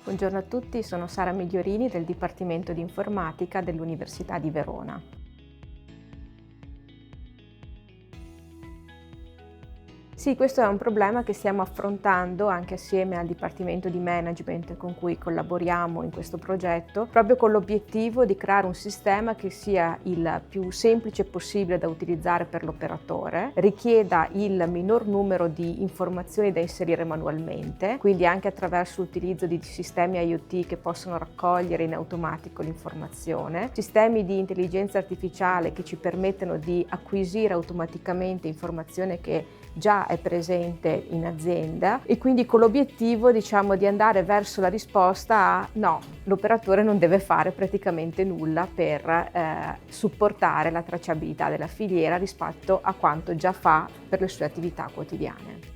Buongiorno a tutti, sono Sara Migliorini del Dipartimento di Informatica dell'Università di Verona. Sì, questo è un problema che stiamo affrontando anche assieme al Dipartimento di Management con cui collaboriamo in questo progetto, proprio con l'obiettivo di creare un sistema che sia il più semplice possibile da utilizzare per l'operatore, richieda il minor numero di informazioni da inserire manualmente, quindi anche attraverso l'utilizzo di sistemi IoT che possono raccogliere in automatico l'informazione, sistemi di intelligenza artificiale che ci permettono di acquisire automaticamente informazione che già è presente in azienda e quindi con l'obiettivo di andare verso la risposta a no, l'operatore non deve fare praticamente nulla per supportare la tracciabilità della filiera rispetto a quanto già fa per le sue attività quotidiane.